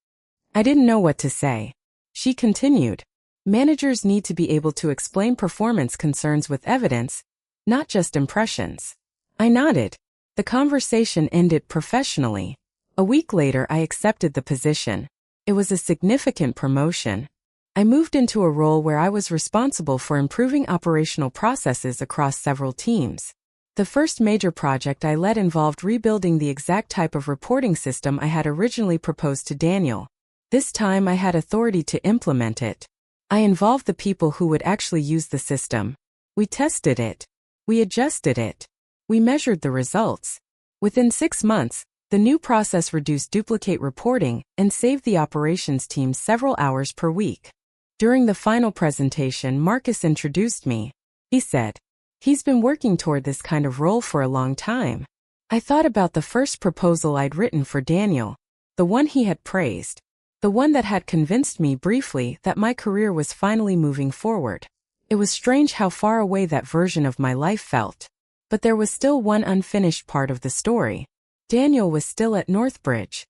I didn't know what to say. She continued, "Managers need to be able to explain performance concerns with evidence, not just impressions." I nodded. The conversation ended professionally. A week later, I accepted the position. It was a significant promotion. I moved into a role where I was responsible for improving operational processes across several teams. The first major project I led involved rebuilding the exact type of reporting system I had originally proposed to Daniel. This time I had authority to implement it. I involved the people who would actually use the system. We tested it. We adjusted it. We measured the results. Within 6 months, the new process reduced duplicate reporting and saved the operations team several hours per week. During the final presentation, Marcus introduced me. He said, "He's been working toward this kind of role for a long time." I thought about the first proposal I'd written for Daniel, the one he had praised, the one that had convinced me briefly that my career was finally moving forward. It was strange how far away that version of my life felt. But there was still one unfinished part of the story. Daniel was still at Northbridge.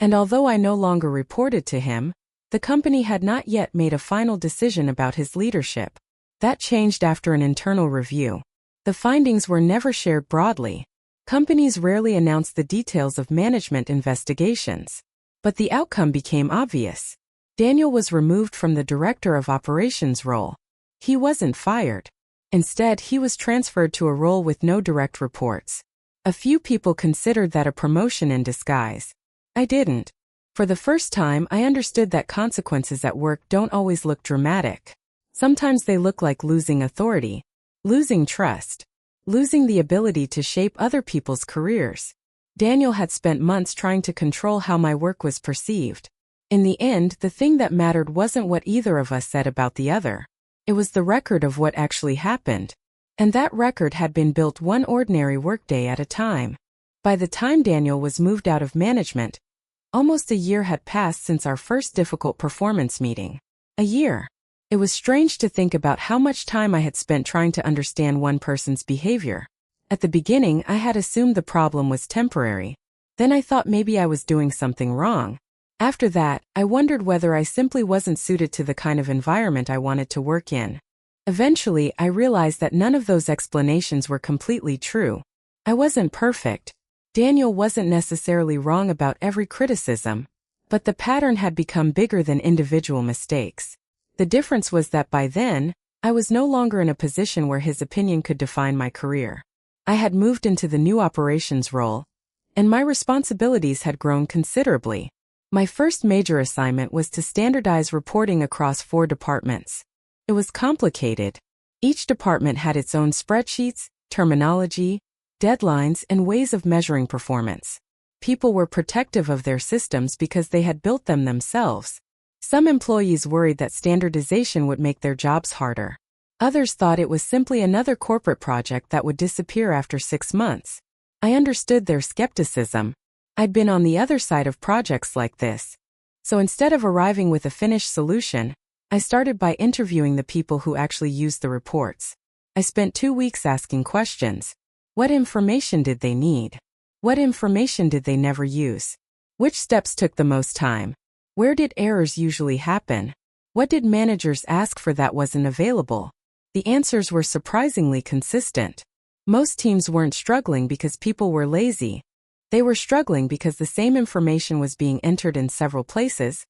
And although I no longer reported to him, the company had not yet made a final decision about his leadership. That changed after an internal review. The findings were never shared broadly. Companies rarely announce the details of management investigations. But the outcome became obvious. Daniel was removed from the Director of Operations role. He wasn't fired. Instead, he was transferred to a role with no direct reports. A few people considered that a promotion in disguise. I didn't. For the first time, I understood that consequences at work don't always look dramatic. Sometimes they look like losing authority, losing trust, losing the ability to shape other people's careers. Daniel had spent months trying to control how my work was perceived. In the end, the thing that mattered wasn't what either of us said about the other. It was the record of what actually happened. And that record had been built one ordinary workday at a time. By the time Daniel was moved out of management, almost a year had passed since our first difficult performance meeting. A year. It was strange to think about how much time I had spent trying to understand one person's behavior. At the beginning, I had assumed the problem was temporary. Then I thought maybe I was doing something wrong. After that, I wondered whether I simply wasn't suited to the kind of environment I wanted to work in. Eventually, I realized that none of those explanations were completely true. I wasn't perfect. Daniel wasn't necessarily wrong about every criticism, but the pattern had become bigger than individual mistakes. The difference was that by then, I was no longer in a position where his opinion could define my career. I had moved into the new operations role, and my responsibilities had grown considerably. My first major assignment was to standardize reporting across 4 departments. It was complicated. Each department had its own spreadsheets, terminology, deadlines, and ways of measuring performance. People were protective of their systems because they had built them themselves. Some employees worried that standardization would make their jobs harder. Others thought it was simply another corporate project that would disappear after 6 months. I understood their skepticism. I'd been on the other side of projects like this. So instead of arriving with a finished solution, I started by interviewing the people who actually used the reports. I spent 2 weeks asking questions. What information did they need? What information did they never use? Which steps took the most time? Where did errors usually happen? What did managers ask for that wasn't available? The answers were surprisingly consistent. Most teams weren't struggling because people were lazy. They were struggling because the same information was being entered in several places,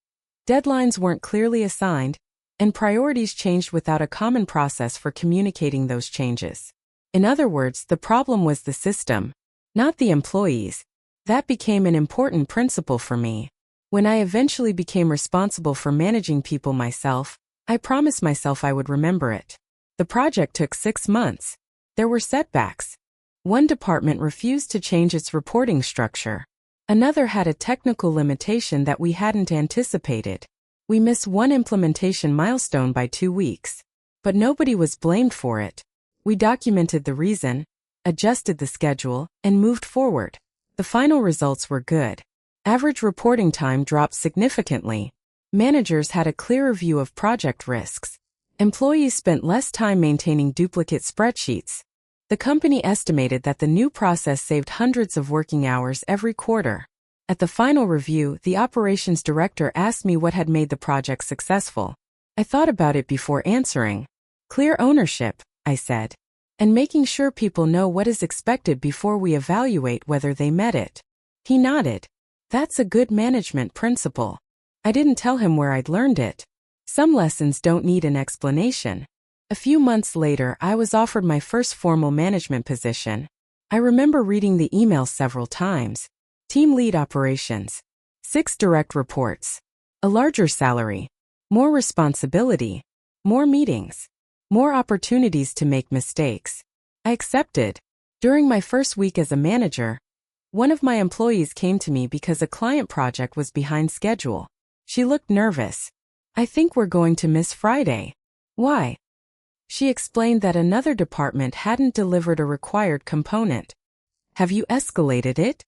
deadlines weren't clearly assigned, and priorities changed without a common process for communicating those changes. In other words, the problem was the system, not the employees. That became an important principle for me. When I eventually became responsible for managing people myself, I promised myself I would remember it. The project took 6 months. There were setbacks. One department refused to change its reporting structure. Another had a technical limitation that we hadn't anticipated. We missed one implementation milestone by 2 weeks. But nobody was blamed for it. We documented the reason, adjusted the schedule, and moved forward. The final results were good. Average reporting time dropped significantly. Managers had a clearer view of project risks. Employees spent less time maintaining duplicate spreadsheets. The company estimated that the new process saved hundreds of working hours every quarter. At the final review, the operations director asked me what had made the project successful. I thought about it before answering. Clear ownership, I said. And making sure people know what is expected before we evaluate whether they met it. He nodded. That's a good management principle. I didn't tell him where I'd learned it. Some lessons don't need an explanation. A few months later, I was offered my first formal management position. I remember reading the email several times. Team lead operations. 6 direct reports. A larger salary. More responsibility. More meetings. More opportunities to make mistakes. I accepted. During my first week as a manager, one of my employees came to me because a client project was behind schedule. She looked nervous. I think we're going to miss Friday. Why? She explained that another department hadn't delivered a required component. Have you escalated it?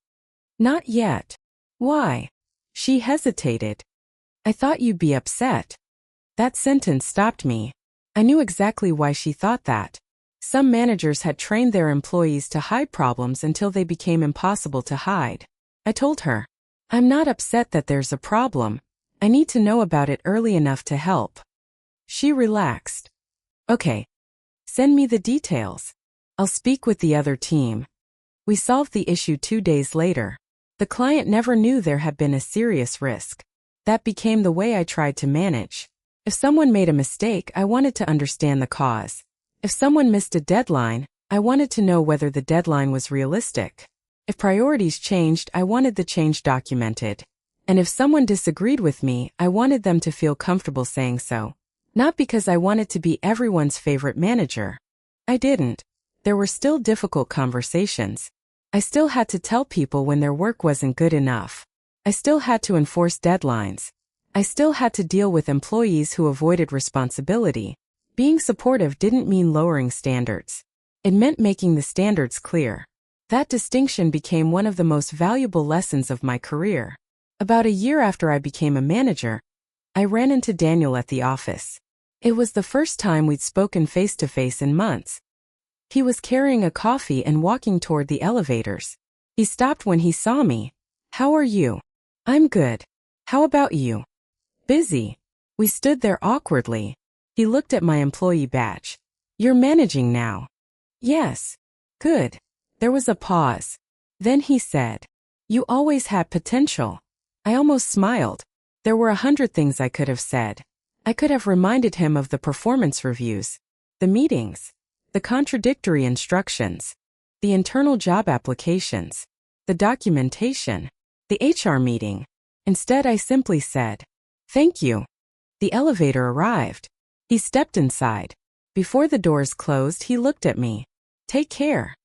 Not yet. Why? She hesitated. I thought you'd be upset. That sentence stopped me. I knew exactly why she thought that. Some managers had trained their employees to hide problems until they became impossible to hide. I told her, I'm not upset that there's a problem. I need to know about it early enough to help. She relaxed. Okay. Send me the details. I'll speak with the other team. We solved the issue 2 days later. The client never knew there had been a serious risk. That became the way I tried to manage. If someone made a mistake, I wanted to understand the cause. If someone missed a deadline, I wanted to know whether the deadline was realistic. If priorities changed, I wanted the change documented. And if someone disagreed with me, I wanted them to feel comfortable saying so. Not because I wanted to be everyone's favorite manager. I didn't. There were still difficult conversations. I still had to tell people when their work wasn't good enough. I still had to enforce deadlines. I still had to deal with employees who avoided responsibility. Being supportive didn't mean lowering standards. It meant making the standards clear. That distinction became one of the most valuable lessons of my career. About a year after I became a manager, I ran into Daniel at the office. It was the first time we'd spoken face-to-face in months. He was carrying a coffee and walking toward the elevators. He stopped when he saw me. "How are you?" "I'm good. How about you?" "Busy." We stood there awkwardly. He looked at my employee badge. "You're managing now." "Yes." "Good." There was a pause. Then he said, "You always had potential." I almost smiled. There were 100 things I could have said. I could have reminded him of the performance reviews, the meetings, the contradictory instructions, the internal job applications, the documentation, the HR meeting. Instead, I simply said, "Thank you." The elevator arrived. He stepped inside. Before the doors closed, he looked at me. "Take care."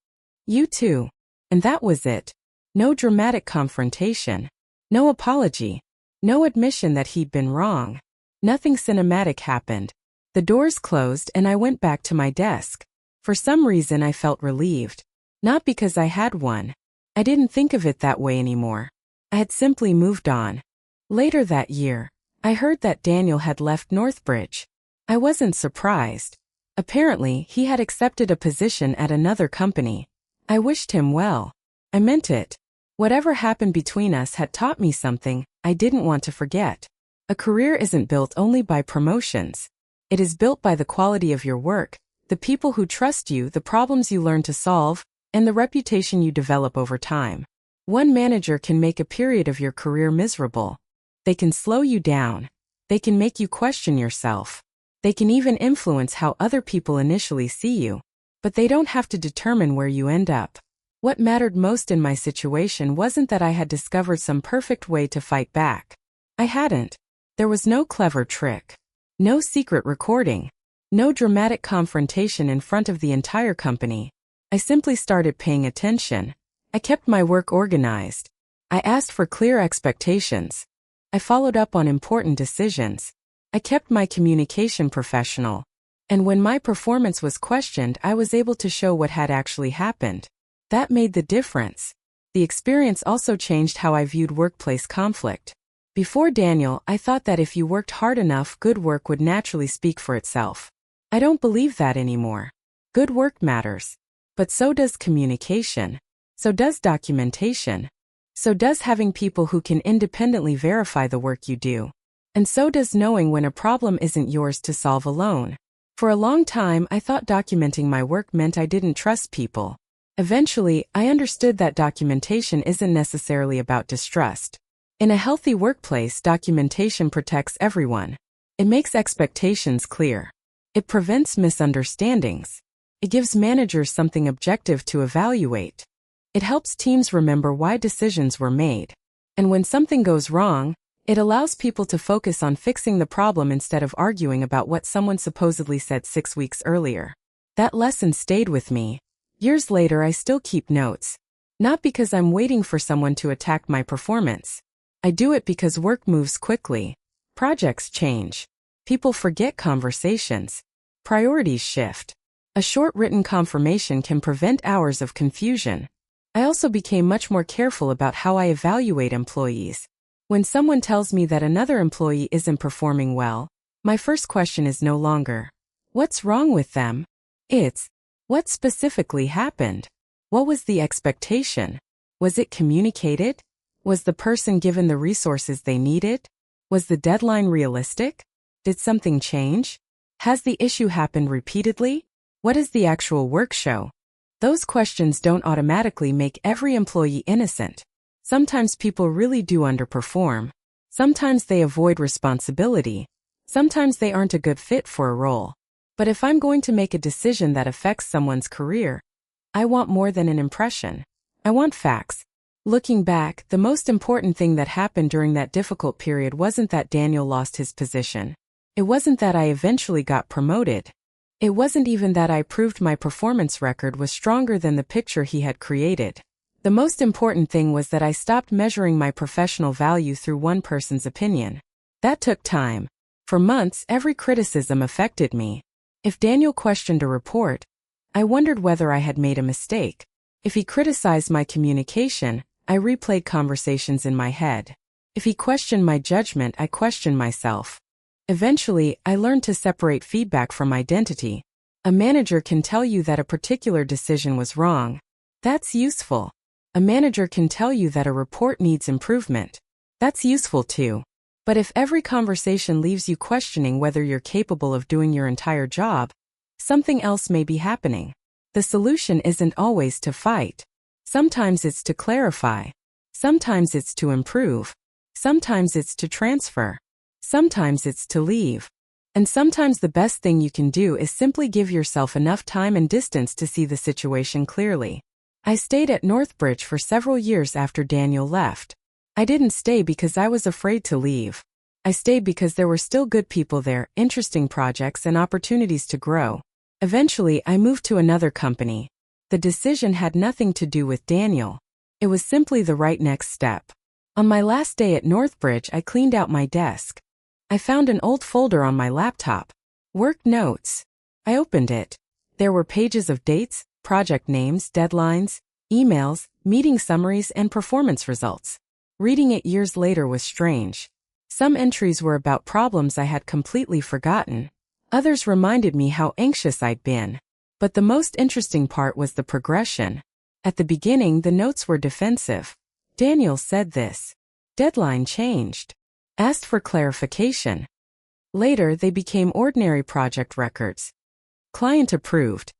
"You too." And that was it. No dramatic confrontation. No apology. No admission that he'd been wrong. Nothing cinematic happened. The doors closed and I went back to my desk. For some reason I felt relieved. Not because I had one. I didn't think of it that way anymore. I had simply moved on. Later that year, I heard that Daniel had left Northbridge. I wasn't surprised. Apparently, he had accepted a position at another company. I wished him well. I meant it. Whatever happened between us had taught me something I didn't want to forget. A career isn't built only by promotions. It is built by the quality of your work, the people who trust you, the problems you learn to solve, and the reputation you develop over time. One manager can make a period of your career miserable. They can slow you down. They can make you question yourself. They can even influence how other people initially see you. But they don't have to determine where you end up. What mattered most in my situation wasn't that I had discovered some perfect way to fight back. I hadn't. There was no clever trick. No secret recording. No dramatic confrontation in front of the entire company. I simply started paying attention. I kept my work organized. I asked for clear expectations. I followed up on important decisions. I kept my communication professional. And when my performance was questioned, I was able to show what had actually happened. That made the difference. The experience also changed how I viewed workplace conflict. Before Daniel, I thought that if you worked hard enough, good work would naturally speak for itself. I don't believe that anymore. Good work matters. But so does communication. So does documentation. So does having people who can independently verify the work you do. And so does knowing when a problem isn't yours to solve alone. For a long time, I thought documenting my work meant I didn't trust people. Eventually, I understood that documentation isn't necessarily about distrust. In a healthy workplace, documentation protects everyone. It makes expectations clear. It prevents misunderstandings. It gives managers something objective to evaluate. It helps teams remember why decisions were made. And when something goes wrong, it allows people to focus on fixing the problem instead of arguing about what someone supposedly said 6 weeks earlier. That lesson stayed with me. Years later, I still keep notes. Not because I'm waiting for someone to attack my performance. I do it because work moves quickly. Projects change. People forget conversations. Priorities shift. A short written confirmation can prevent hours of confusion. I also became much more careful about how I evaluate employees. When someone tells me that another employee isn't performing well, my first question is no longer, "What's wrong with them?" It's, "What specifically happened? What was the expectation? Was it communicated? Was the person given the resources they needed? Was the deadline realistic? Did something change? Has the issue happened repeatedly? What does the actual work show? Those questions don't automatically make every employee innocent. Sometimes people really do underperform. Sometimes they avoid responsibility. Sometimes they aren't a good fit for a role. But if I'm going to make a decision that affects someone's career, I want more than an impression. I want facts. Looking back, the most important thing that happened during that difficult period wasn't that Daniel lost his position. It wasn't that I eventually got promoted. It wasn't even that I proved my performance record was stronger than the picture he had created. The most important thing was that I stopped measuring my professional value through one person's opinion. That took time. For months, every criticism affected me. If Daniel questioned a report, I wondered whether I had made a mistake. If he criticized my communication, I replayed conversations in my head. If he questioned my judgment, I questioned myself. Eventually, I learned to separate feedback from identity. A manager can tell you that a particular decision was wrong. That's useful. A manager can tell you that a report needs improvement. That's useful too. But if every conversation leaves you questioning whether you're capable of doing your entire job, something else may be happening. The solution isn't always to fight. Sometimes it's to clarify. Sometimes it's to improve. Sometimes it's to transfer. Sometimes it's to leave. And sometimes the best thing you can do is simply give yourself enough time and distance to see the situation clearly. I stayed at Northbridge for several years after Daniel left. I didn't stay because I was afraid to leave. I stayed because there were still good people there, interesting projects and opportunities to grow. Eventually, I moved to another company. The decision had nothing to do with Daniel. It was simply the right next step. On my last day at Northbridge, I cleaned out my desk. I found an old folder on my laptop. Work notes. I opened it. There were pages of dates, project names, deadlines, emails, meeting summaries, and performance results. Reading it years later was strange. Some entries were about problems I had completely forgotten. Others reminded me how anxious I'd been. But the most interesting part was the progression. At the beginning, the notes were defensive. Daniel said this. Deadline changed. Asked for clarification. Later, they became ordinary project records. Client approved.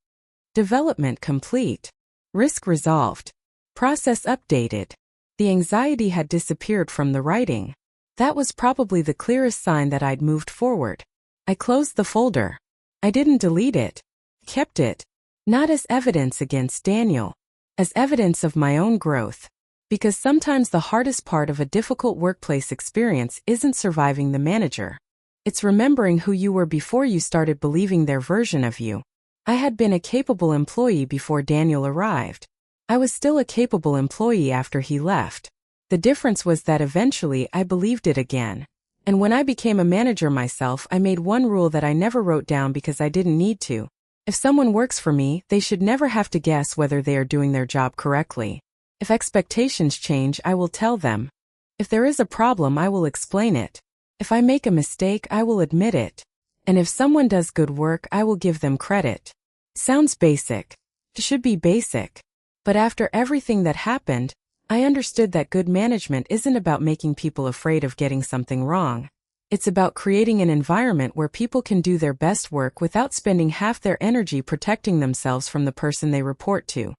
Development complete. Risk resolved. Process updated. The anxiety had disappeared from the writing. That was probably the clearest sign that I'd moved forward. I closed the folder. I didn't delete it. Kept it. Not as evidence against Daniel. As evidence of my own growth. Because sometimes the hardest part of a difficult workplace experience isn't surviving the manager. It's remembering who you were before you started believing their version of you. I had been a capable employee before Daniel arrived. I was still a capable employee after he left. The difference was that eventually I believed it again. And when I became a manager myself, I made one rule that I never wrote down because I didn't need to. If someone works for me, they should never have to guess whether they are doing their job correctly. If expectations change, I will tell them. If there is a problem, I will explain it. If I make a mistake, I will admit it. And if someone does good work, I will give them credit. Sounds basic. It should be basic. But after everything that happened, I understood that good management isn't about making people afraid of getting something wrong. It's about creating an environment where people can do their best work without spending half their energy protecting themselves from the person they report to.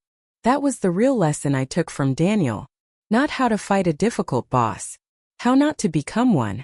That was the real lesson I took from Daniel. Not how to fight a difficult boss. How not to become one.